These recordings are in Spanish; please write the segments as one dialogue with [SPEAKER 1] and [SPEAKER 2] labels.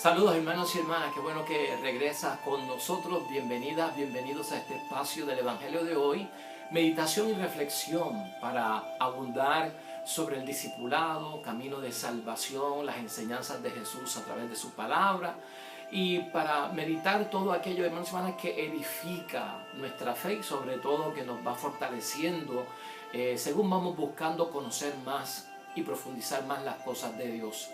[SPEAKER 1] Saludos hermanos y hermanas, qué bueno que regresas con nosotros, bienvenidas, bienvenidos a este espacio del Evangelio de hoy, meditación y reflexión para abundar sobre el discipulado, camino de salvación, las enseñanzas de Jesús a través de su palabra y para meditar todo aquello, hermanos y hermanas, que edifica nuestra fe y sobre todo que nos va fortaleciendo según vamos buscando conocer más y profundizar más las cosas de Dios.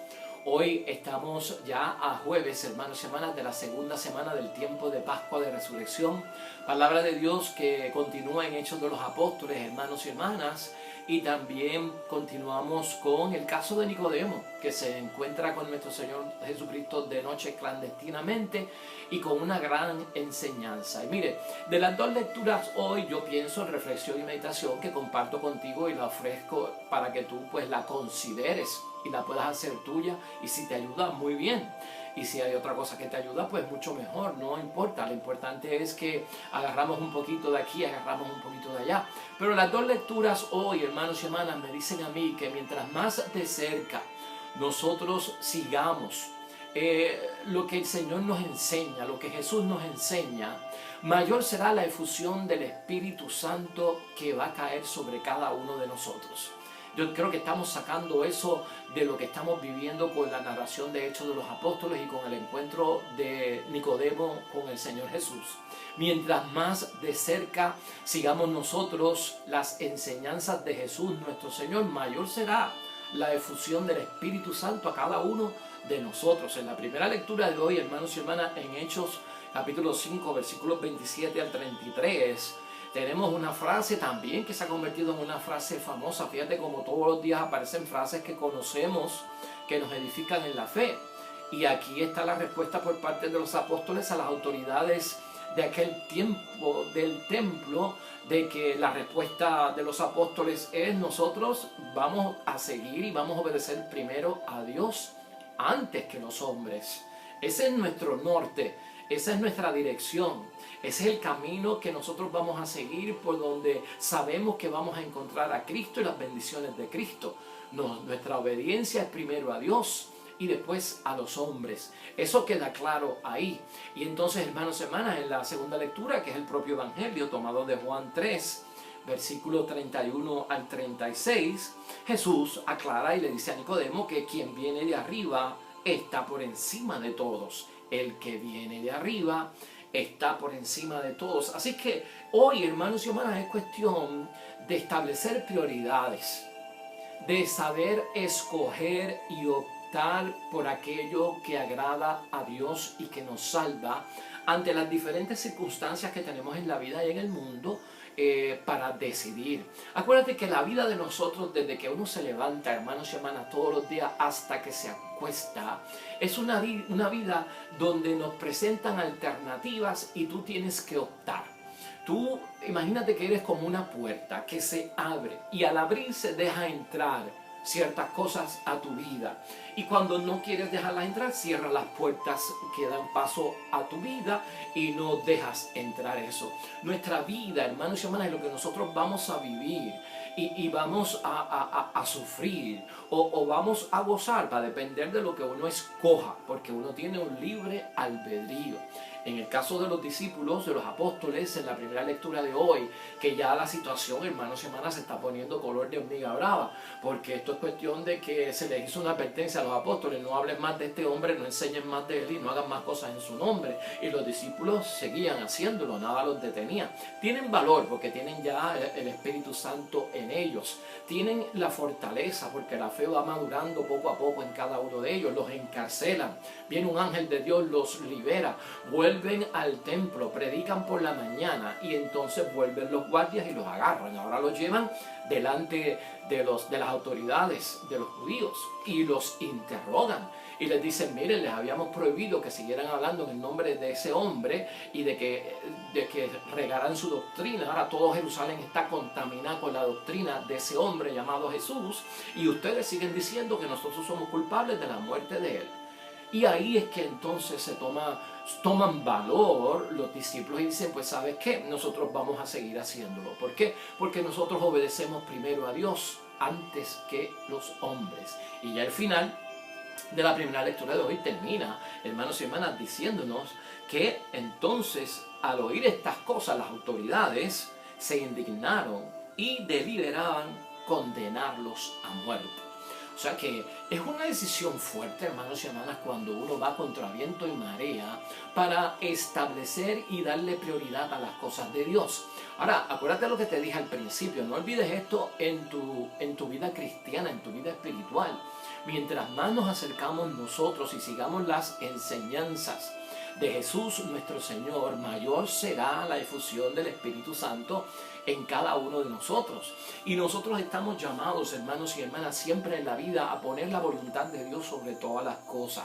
[SPEAKER 1] Hoy estamos ya a jueves, hermanos y hermanas, de la segunda semana del tiempo de Pascua de Resurrección. Palabra de Dios que continúa en Hechos de los Apóstoles, hermanos y hermanas. Y también continuamos con el caso de Nicodemo, que se encuentra con nuestro Señor Jesucristo de noche clandestinamente y con una gran enseñanza. Y mire, de las dos lecturas hoy yo pienso en reflexión y meditación que comparto contigo y la ofrezco para que tú pues la consideres y la puedas hacer tuya, y si te ayuda, muy bien, y si hay otra cosa que te ayuda, pues mucho mejor, no importa, lo importante es que agarramos un poquito de aquí, agarramos un poquito de allá. Pero las dos lecturas hoy, hermanos y hermanas, me dicen a mí que mientras más de cerca nosotros sigamos lo que el Señor nos enseña, lo que Jesús nos enseña, mayor será la efusión del Espíritu Santo que va a caer sobre cada uno de nosotros. Yo creo que estamos sacando eso de lo que estamos viviendo con la narración de Hechos de los Apóstoles y con el encuentro de Nicodemo con el Señor Jesús. Mientras más de cerca sigamos nosotros las enseñanzas de Jesús, nuestro Señor, mayor será la efusión del Espíritu Santo a cada uno de nosotros. En la primera lectura de hoy, hermanos y hermanas, en Hechos capítulo 5, versículos 27 al 33, tenemos una frase también que se ha convertido en una frase famosa. Fíjate como todos los días aparecen frases que conocemos, que nos edifican en la fe. Y aquí está la respuesta por parte de los apóstoles a las autoridades de aquel tiempo del templo, de que la respuesta de los apóstoles es: nosotros vamos a seguir y vamos a obedecer primero a Dios antes que los hombres. Ese es nuestro norte, esa es nuestra dirección. Ese es el camino que nosotros vamos a seguir, por donde sabemos que vamos a encontrar a Cristo y las bendiciones de Cristo. Nuestra obediencia es primero a Dios y después a los hombres. Eso queda claro ahí. Y entonces, hermanos y hermanas, en la segunda lectura, que es el propio Evangelio tomado de Juan 3, versículo 31 al 36, Jesús aclara y le dice a Nicodemo que quien viene de arriba está por encima de todos. El que viene de arriba está por encima de todos. Así que hoy, hermanos y hermanas, es cuestión de establecer prioridades, de saber escoger y optar por aquello que agrada a Dios y que nos salva ante las diferentes circunstancias que tenemos en la vida y en el mundo, para decidir. Acuérdate que la vida de nosotros, desde que uno se levanta, hermanos y hermanas, todos los días hasta que se acuesta, es una vida donde nos presentan alternativas y tú tienes que optar. Tú imagínate que eres como una puerta que se abre y al abrirse deja entrar ciertas cosas a tu vida, y cuando no quieres dejarlas entrar, cierras las puertas que dan paso a tu vida y no dejas entrar eso. Nuestra vida, hermanos y hermanas, es lo que nosotros vamos a vivir y vamos a sufrir o vamos a gozar, va a depender de lo que uno escoja, porque uno tiene un libre albedrío. En el caso de los discípulos, de los apóstoles, en la primera lectura de hoy, que ya la situación, hermanos y hermanas, se está poniendo color de hormiga brava, porque esto es cuestión de que se les hizo una advertencia a los apóstoles: no hablen más de este hombre, no enseñen más de él y no hagan más cosas en su nombre. Y los discípulos seguían haciéndolo, nada los detenía. Tienen valor porque tienen ya el Espíritu Santo en ellos, tienen la fortaleza porque la fe va madurando poco a poco en cada uno de ellos. Los encarcelan, viene un ángel de Dios, los libera, vuelven al templo, predican por la mañana y entonces vuelven los guardias y los agarran. Ahora los llevan delante de las autoridades de los judíos y los interrogan y les dicen: miren, les habíamos prohibido que siguieran hablando en el nombre de ese hombre y de que regaran su doctrina. Ahora todo Jerusalén está contaminado con la doctrina de ese hombre llamado Jesús, y ustedes siguen diciendo que nosotros somos culpables de la muerte de él. Y ahí es que entonces toman valor los discípulos y dicen: pues ¿sabes qué? Nosotros vamos a seguir haciéndolo. ¿Por qué? Porque nosotros obedecemos primero a Dios antes que los hombres. Y ya al final de la primera lectura de hoy termina, hermanos y hermanas, diciéndonos que entonces al oír estas cosas las autoridades se indignaron y deliberaban condenarlos a muerte. O sea que es una decisión fuerte, hermanos y hermanas, cuando uno va contra viento y marea para establecer y darle prioridad a las cosas de Dios. Ahora, acuérdate lo que te dije al principio, no olvides esto en tu vida cristiana, en tu vida espiritual. Mientras más nos acercamos nosotros y sigamos las enseñanzas de Jesús nuestro Señor, mayor será la efusión del Espíritu Santo en cada uno de nosotros. Y nosotros estamos llamados, hermanos y hermanas, siempre en la vida a poner la voluntad de Dios sobre todas las cosas.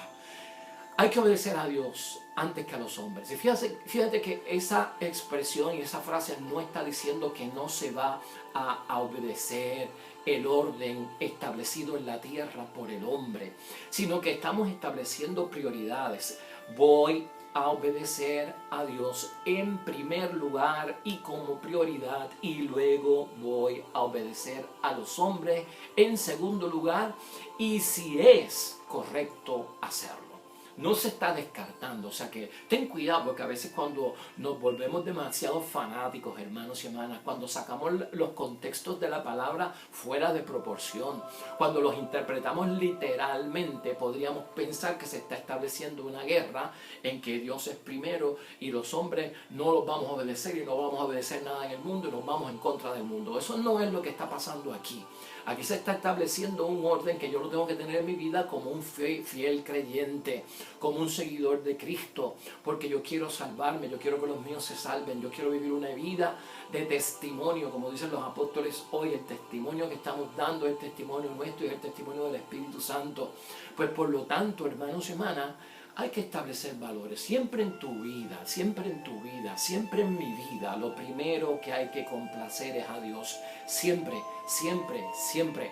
[SPEAKER 1] Hay que obedecer a Dios antes que a los hombres. Y fíjate que esa expresión y esa frase no está diciendo que no se va a obedecer el orden establecido en la tierra por el hombre, sino que estamos estableciendo prioridades. Voy a obedecer a Dios en primer lugar y como prioridad, y luego voy a obedecer a los hombres en segundo lugar, y si es correcto hacerlo. No se está descartando, o sea que ten cuidado, porque a veces cuando nos volvemos demasiado fanáticos, hermanos y hermanas, cuando sacamos los contextos de la palabra fuera de proporción, cuando los interpretamos literalmente, podríamos pensar que se está estableciendo una guerra en que Dios es primero y los hombres no los vamos a obedecer y no vamos a obedecer nada en el mundo y nos vamos en contra del mundo. Eso no es lo que está pasando aquí. Aquí se está estableciendo un orden que yo lo tengo que tener en mi vida como un fiel creyente, como un seguidor de Cristo, porque yo quiero salvarme, yo quiero que los míos se salven, yo quiero vivir una vida de testimonio, como dicen los apóstoles hoy. El testimonio que estamos dando es el testimonio nuestro y es el testimonio del Espíritu Santo. Pues por lo tanto, hermanos y hermanas, hay que establecer valores, siempre en tu vida, siempre en tu vida, siempre en mi vida. Lo primero que hay que complacer es a Dios, siempre, siempre, siempre.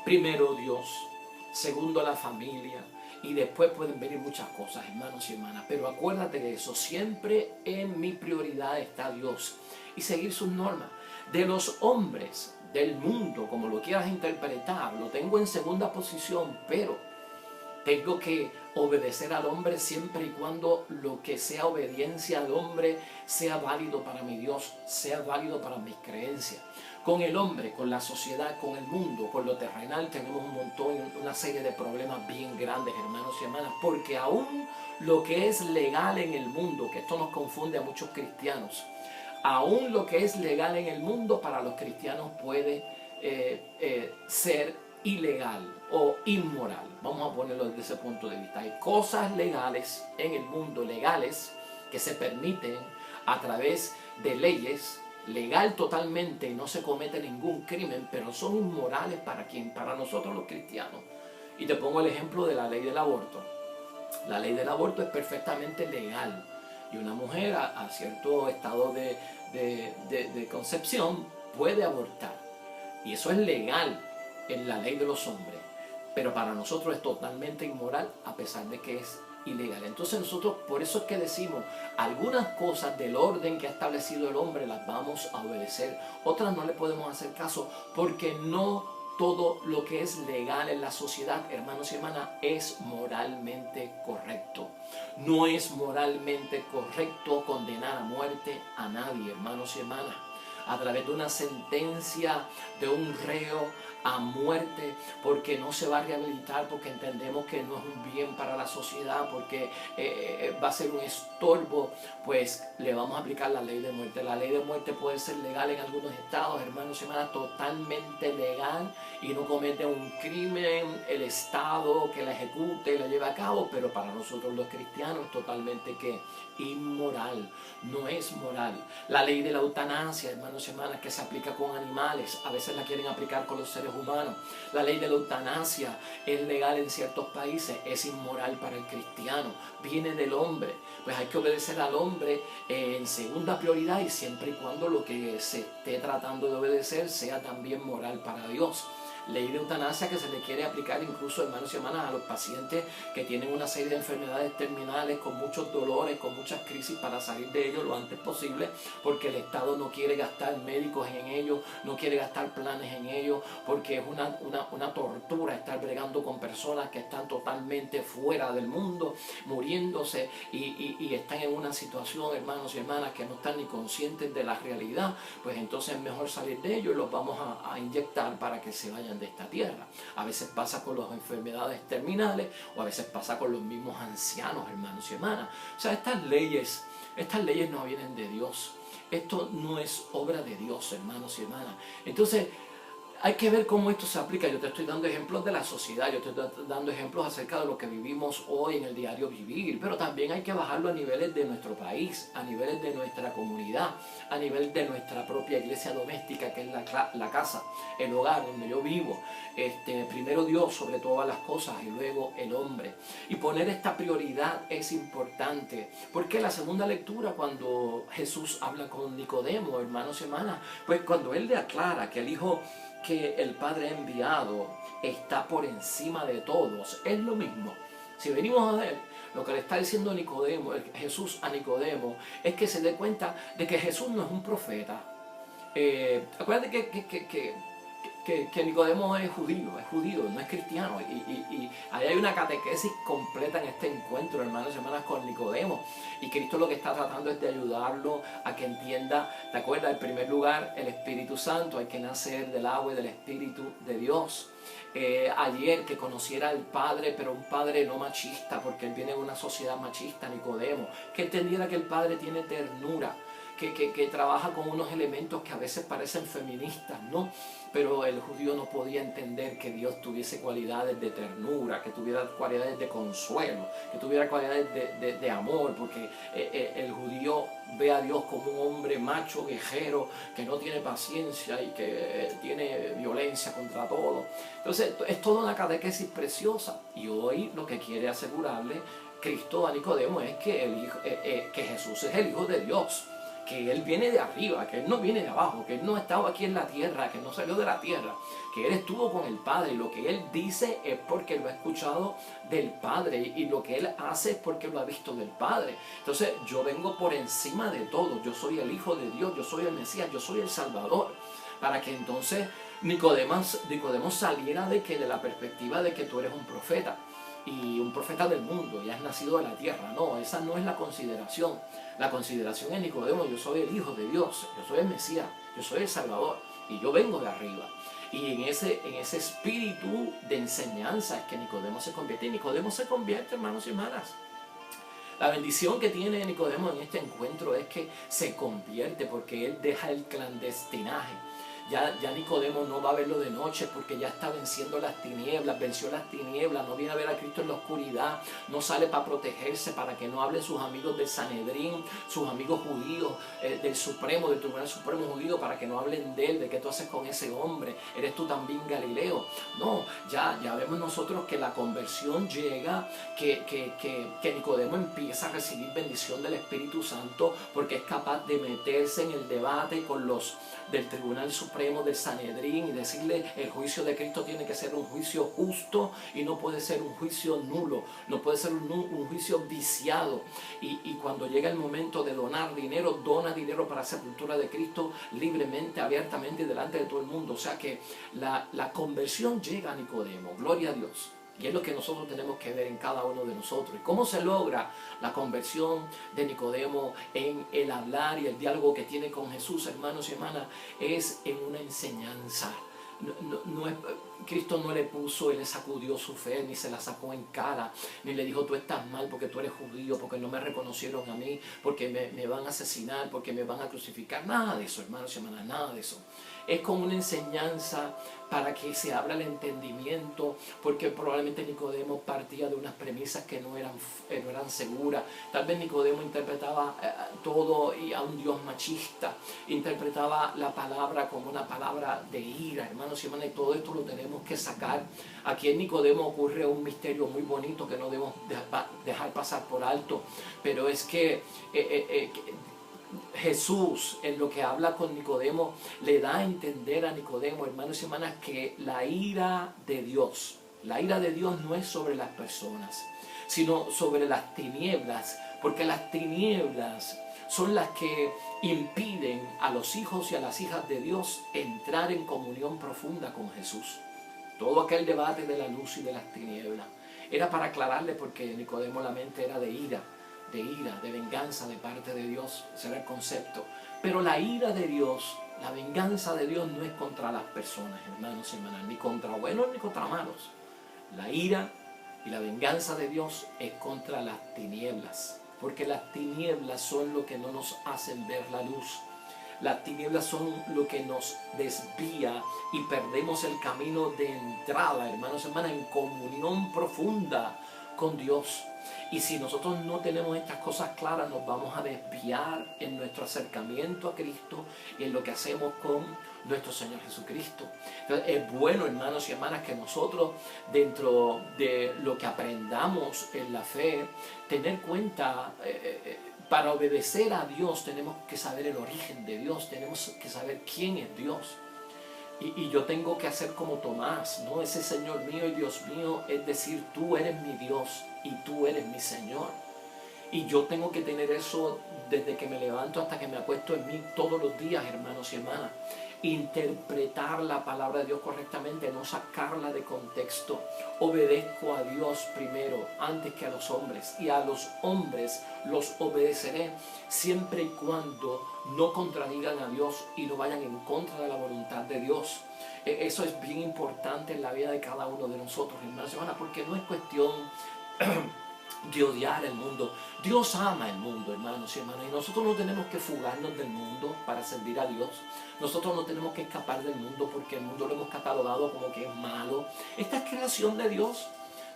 [SPEAKER 1] Primero Dios, segundo la familia, y después pueden venir muchas cosas, hermanos y hermanas. Pero acuérdate de eso, siempre en mi prioridad está Dios y seguir sus normas. De los hombres, del mundo, como lo quieras interpretar, lo tengo en segunda posición, pero tengo que obedecer al hombre siempre y cuando lo que sea obediencia al hombre sea válido para mi Dios, sea válido para mis creencias. Con el hombre, con la sociedad, con el mundo, con lo terrenal, tenemos un montón, una serie de problemas bien grandes, hermanos y hermanas, porque aún lo que es legal en el mundo, que esto nos confunde a muchos cristianos, aún lo que es legal en el mundo para los cristianos puede ser ilegal o inmoral. Vamos a ponerlo desde ese punto de vista. Hay cosas legales en el mundo, legales, que se permiten a través de leyes, legal totalmente, y no se comete ningún crimen, pero son inmorales para quién, para nosotros los cristianos. Y te pongo el ejemplo de la ley del aborto. La ley del aborto es perfectamente legal, y una mujer a cierto estado de concepción puede abortar, y eso es legal en la ley de los hombres, pero para nosotros es totalmente inmoral a pesar de que es ilegal. Entonces nosotros, por eso es que decimos, algunas cosas del orden que ha establecido el hombre las vamos a obedecer, otras no le podemos hacer caso, porque no todo lo que es legal en la sociedad, hermanos y hermanas, es moralmente correcto. No es moralmente correcto condenar a muerte a nadie, hermanos y hermanas, a través de una sentencia de un reo a muerte, porque no se va a rehabilitar, porque entendemos que no es un bien para la sociedad, porque va a ser un estorbo, pues le vamos a aplicar la ley de muerte. La ley de muerte puede ser legal en algunos estados, hermanos y hermanas, totalmente legal, y no comete un crimen el estado que la ejecute y la lleva a cabo, pero para nosotros los cristianos es totalmente ¿qué? Inmoral, no es moral. La ley de la eutanasia, hermanos y hermanas, que se aplica con animales, a veces la quieren aplicar con los seres humanos. La ley de la eutanasia es legal en ciertos países, es inmoral para el cristiano, viene del hombre. Pues hay que obedecer al hombre en segunda prioridad, y siempre y cuando lo que se esté tratando de obedecer sea también moral para Dios. ley de eutanasia que se le quiere aplicar incluso, hermanos y hermanas, a los pacientes que tienen una serie de enfermedades terminales con muchos dolores, con muchas crisis, para salir de ellos lo antes posible, porque el Estado no quiere gastar médicos en ellos, no quiere gastar planes en ellos, porque es una tortura estar bregando con personas que están totalmente fuera del mundo, muriéndose y están en una situación, hermanos y hermanas, que no están ni conscientes de la realidad. Pues entonces es mejor salir de ellos y los vamos a inyectar para que se vayan de esta tierra. A veces pasa con las enfermedades terminales o a veces pasa con los mismos ancianos, hermanos y hermanas. O sea, estas leyes no vienen de Dios. Esto no es obra de Dios, hermanos y hermanas. Entonces, hay que ver cómo esto se aplica. Yo te estoy dando ejemplos de la sociedad, yo te estoy dando ejemplos acerca de lo que vivimos hoy en el diario vivir, pero también hay que bajarlo a niveles de nuestro país, a niveles de nuestra comunidad, a nivel de nuestra propia iglesia doméstica, que es la casa, el hogar donde yo vivo. Primero Dios sobre todas las cosas y luego el hombre. Y poner esta prioridad es importante, porque la segunda lectura, cuando Jesús habla con Nicodemo, hermanos y hermanas, pues cuando él le aclara que el Hijo que el Padre ha enviado está por encima de todos, es lo mismo. Si venimos a ver lo que le está diciendo Nicodemo, Jesús a Nicodemo, es que se dé cuenta de que Jesús no es un profeta. Acuérdate que Nicodemo es judío, no es cristiano, y ahí hay una catequesis completa en este encuentro, hermanos y hermanas, con Nicodemo, y Cristo lo que está tratando es de ayudarlo a que entienda. ¿Te acuerdas? En primer lugar, el Espíritu Santo, hay que nacer del agua y del Espíritu de Dios. Ayer, que conociera al Padre, pero un Padre no machista, porque él viene de una sociedad machista, Nicodemo, que entendiera que el Padre tiene ternura, que trabaja con unos elementos que a veces parecen feministas, ¿no? Pero el judío no podía entender que Dios tuviese cualidades de ternura, que tuviera cualidades de consuelo, que tuviera cualidades de amor, porque el judío ve a Dios como un hombre macho, guerrero, que no tiene paciencia y que tiene violencia contra todo. Entonces es toda una catequesis preciosa, y hoy lo que quiere asegurarle Cristo a Nicodemo es que Jesús es el Hijo de Dios, que Él viene de arriba, que Él no viene de abajo, que Él no estaba aquí en la tierra, que no salió de la tierra, que Él estuvo con el Padre, y lo que Él dice es porque lo ha escuchado del Padre, y lo que Él hace es porque lo ha visto del Padre. Entonces yo vengo por encima de todo, yo soy el Hijo de Dios, yo soy el Mesías, yo soy el Salvador, para que entonces Nicodemo saliera de la perspectiva de que tú eres un profeta, y un profeta del mundo, y has nacido de la tierra. No, esa no es la consideración. La consideración es Nicodemo: yo soy el Hijo de Dios, yo soy el Mesías, yo soy el Salvador, y yo vengo de arriba. Y en ese espíritu de enseñanza es que Nicodemo se convierte, y Nicodemo se convierte, hermanos y hermanas. La bendición que tiene Nicodemo en este encuentro es que se convierte, porque él deja el clandestinaje. Ya Nicodemo no va a verlo de noche, porque ya está venciendo las tinieblas, venció las tinieblas, no viene a ver a Cristo en la oscuridad, no sale para protegerse, para que no hablen sus amigos del Sanedrín, sus amigos judíos, del Supremo, del Tribunal Supremo judío, para que no hablen de él, de qué tú haces con ese hombre, eres tú también Galileo. No, ya vemos nosotros que la conversión llega, que Nicodemo empieza a recibir bendición del Espíritu Santo, porque es capaz de meterse en el debate con los del Tribunal Supremo, del Sanedrín, y decirle: el juicio de Cristo tiene que ser un juicio justo y no puede ser un juicio nulo, no puede ser un juicio viciado. Y cuando llega el momento de donar dinero, dona dinero para la sepultura de Cristo libremente, abiertamente y delante de todo el mundo. O sea que la conversión llega a Nicodemo, gloria a Dios. Y es lo que nosotros tenemos que ver en cada uno de nosotros. ¿Y cómo se logra la conversión de Nicodemo en el hablar y el diálogo que tiene con Jesús, hermanos y hermanas? Es en una enseñanza. Cristo no le puso y le sacudió su fe, ni se la sacó en cara, ni le dijo: tú estás mal porque tú eres judío, porque no me reconocieron a mí, porque me van a asesinar, porque me van a crucificar. Nada de eso, hermanos y hermanas, nada de eso. Es como una enseñanza para que se abra el entendimiento, porque probablemente Nicodemo partía de unas premisas que no eran seguras. Tal vez Nicodemo interpretaba todo y a un Dios machista, interpretaba la palabra como una palabra de ira, hermanos y hermanas, y todo esto lo tenemos que sacar. Aquí en Nicodemo ocurre un misterio muy bonito que no debemos dejar pasar por alto, pero es que Jesús, en lo que habla con Nicodemo, le da a entender a Nicodemo, hermanos y hermanas, que la ira de Dios no es sobre las personas, sino sobre las tinieblas, porque las tinieblas son las que impiden a los hijos y a las hijas de Dios entrar en comunión profunda con Jesús. Todo aquel debate de la luz y de las tinieblas era para aclararle, porque Nicodemo la mente era de ira, de venganza de parte de Dios. Ese era el concepto. Pero la ira de Dios, la venganza de Dios no es contra las personas, hermanos y hermanas, ni contra buenos ni contra malos. La ira y la venganza de Dios es contra las tinieblas, porque las tinieblas son lo que no nos hacen ver la luz. Las tinieblas son lo que nos desvía y perdemos el camino de entrada, hermanos y hermanas, en comunión profunda con Dios. Y si nosotros no tenemos estas cosas claras, nos vamos a desviar en nuestro acercamiento a Cristo y en lo que hacemos con nuestro Señor Jesucristo. Entonces, es bueno, hermanos y hermanas, que nosotros, dentro de lo que aprendamos en la fe, tener cuenta, para obedecer a Dios tenemos que saber el origen de Dios, tenemos que saber quién es Dios. Y yo tengo que hacer como Tomás, ¿no? Ese Señor mío y Dios mío, es decir, tú eres mi Dios y tú eres mi Señor. Y yo tengo que tener eso desde que me levanto hasta que me acuesto en mí todos los días, hermanos y hermanas. Interpretar la palabra de Dios correctamente, no sacarla de contexto. Obedezco a Dios primero, antes que a los hombres. Y a los hombres los obedeceré siempre y cuando no contradigan a Dios y no vayan en contra de la voluntad de Dios. Eso es bien importante en la vida de cada uno de nosotros, hermanos y hermanas, porque no es cuestión de odiar el mundo. Dios ama el mundo, hermanos y hermanas, y nosotros no tenemos que fugarnos del mundo para servir a Dios. Nosotros no tenemos que escapar del mundo, porque el mundo lo hemos catalogado como que es malo. Esta es creación de Dios.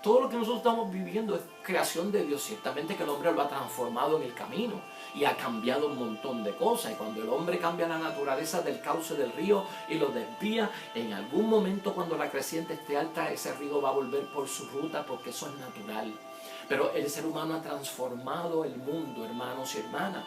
[SPEAKER 1] Todo lo que nosotros estamos viviendo es creación de Dios. Ciertamente que el hombre lo ha transformado en el camino y ha cambiado un montón de cosas. Y cuando el hombre cambia la naturaleza del cauce del río y lo desvía, en algún momento, cuando la creciente esté alta, ese río va a volver por su ruta, porque eso es natural. Pero el ser humano ha transformado el mundo, hermanos y hermanas.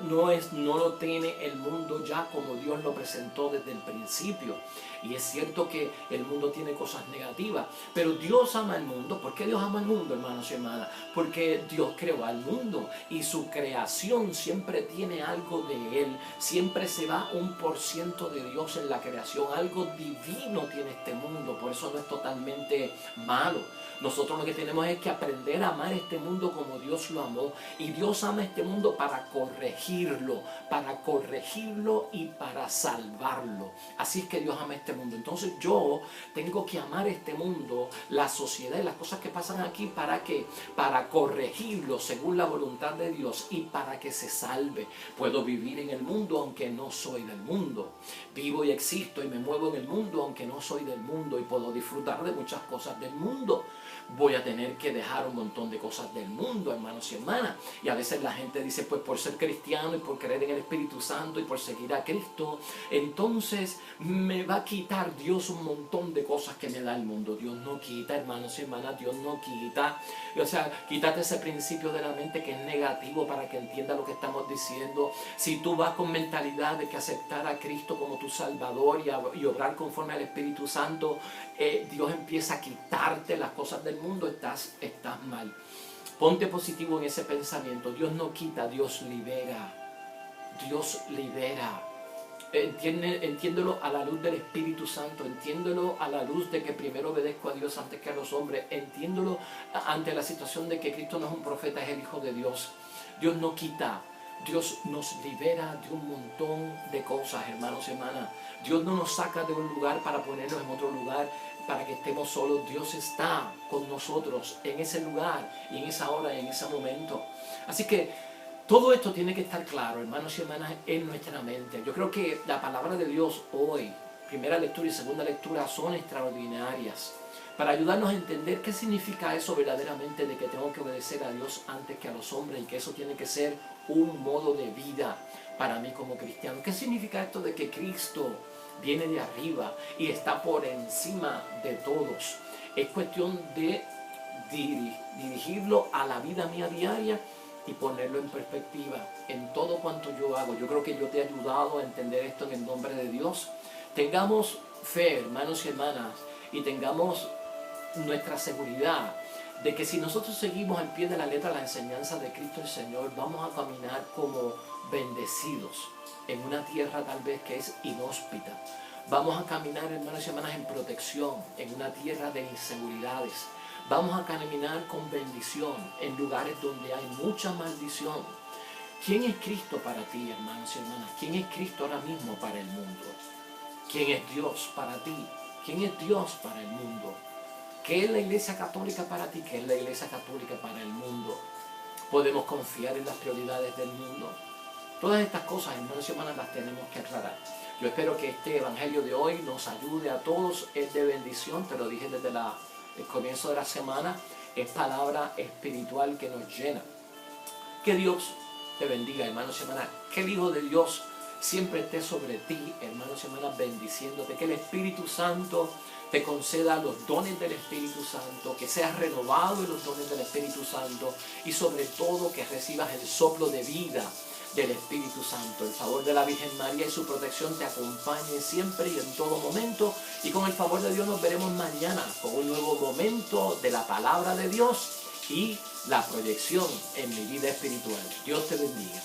[SPEAKER 1] No lo tiene el mundo ya como Dios lo presentó desde el principio. Y es cierto que el mundo tiene cosas negativas, pero Dios ama el mundo. ¿Por qué Dios ama el mundo, hermanos y hermanas? Porque Dios creó al mundo y su creación siempre tiene algo de Él. Siempre se va 1% de Dios en la creación. Algo divino tiene este mundo, por eso no es totalmente malo. Nosotros lo que tenemos es que aprender a amar este mundo como Dios lo amó. Y Dios ama este mundo para corregirlo y para salvarlo. Así es que Dios ama este mundo. Entonces yo tengo que amar este mundo, la sociedad y las cosas que pasan aquí. ¿Para qué? Para corregirlo según la voluntad de Dios y para que se salve. Puedo vivir en el mundo aunque no soy del mundo. Vivo y existo y me muevo en el mundo aunque no soy del mundo, y puedo disfrutar de muchas cosas del mundo. Voy a tener que dejar un montón de cosas del mundo, hermanos y hermanas. Y a veces la gente dice, pues por ser cristiano y por creer en el Espíritu Santo y por seguir a Cristo, entonces me va a quitar Dios un montón de cosas que me da el mundo. Dios no quita, hermanos y hermanas, Dios no quita. O sea, quítate ese principio de la mente que es negativo para que entienda lo que estamos diciendo. Si tú vas con mentalidad de que aceptar a Cristo como tu Salvador y obrar conforme al Espíritu Santo, Dios empieza a quitarte las cosas del mundo, estás mal. Ponte positivo en ese pensamiento. Dios no quita, Dios libera. Dios libera. Entiéndelo a la luz del Espíritu Santo. Entiéndelo a la luz de que primero obedezco a Dios antes que a los hombres. Entiéndolo ante la situación de que Cristo no es un profeta, es el Hijo de Dios. Dios no quita. Dios nos libera de un montón de cosas, hermanos y hermanas. Dios no nos saca de un lugar para ponernos en otro lugar, para que estemos solos. Dios está con nosotros en ese lugar y en esa hora y en ese momento. Así que todo esto tiene que estar claro, hermanos y hermanas, en nuestra mente. Yo creo que la palabra de Dios hoy, primera lectura y segunda lectura, son extraordinarias para ayudarnos a entender qué significa eso verdaderamente, de que tengo que obedecer a Dios antes que a los hombres, y que eso tiene que ser un modo de vida para mí como cristiano. ¿Qué significa esto de que Cristo viene de arriba y está por encima de todos? Es cuestión de dirigirlo a la vida mía diaria y ponerlo en perspectiva en todo cuanto yo hago. Yo creo que yo te he ayudado a entender esto en el nombre de Dios. Tengamos fe, hermanos y hermanas, y tengamos nuestra seguridad de que si nosotros seguimos al pie de la letra la enseñanza de Cristo el Señor, vamos a caminar como bendecidos en una tierra tal vez que es inhóspita. Vamos a caminar, hermanos y hermanas, en protección en una tierra de inseguridades. Vamos a caminar con bendición en lugares donde hay mucha maldición. ¿Quién es Cristo para ti, hermanos y hermanas? ¿Quién es Cristo ahora mismo para el mundo? ¿Quién es Dios para ti? ¿Quién es Dios para el mundo? ¿Qué es la Iglesia Católica para ti? ¿Qué es la Iglesia Católica para el mundo? ¿Podemos confiar en las prioridades del mundo? Todas estas cosas, hermanos y hermanas, las tenemos que aclarar. Yo espero que este Evangelio de hoy nos ayude a todos. Es de bendición, te lo dije desde el comienzo de la semana. Es palabra espiritual que nos llena. Que Dios te bendiga, hermanos y hermanas. Que el Hijo de Dios siempre esté sobre ti, hermanos y hermanas, bendiciéndote. Que el Espíritu Santo te conceda los dones del Espíritu Santo, que seas renovado en los dones del Espíritu Santo y sobre todo que recibas el soplo de vida del Espíritu Santo. El favor de la Virgen María y su protección te acompañe siempre y en todo momento, y con el favor de Dios nos veremos mañana con un nuevo momento de la palabra de Dios y la proyección en mi vida espiritual. Dios te bendiga.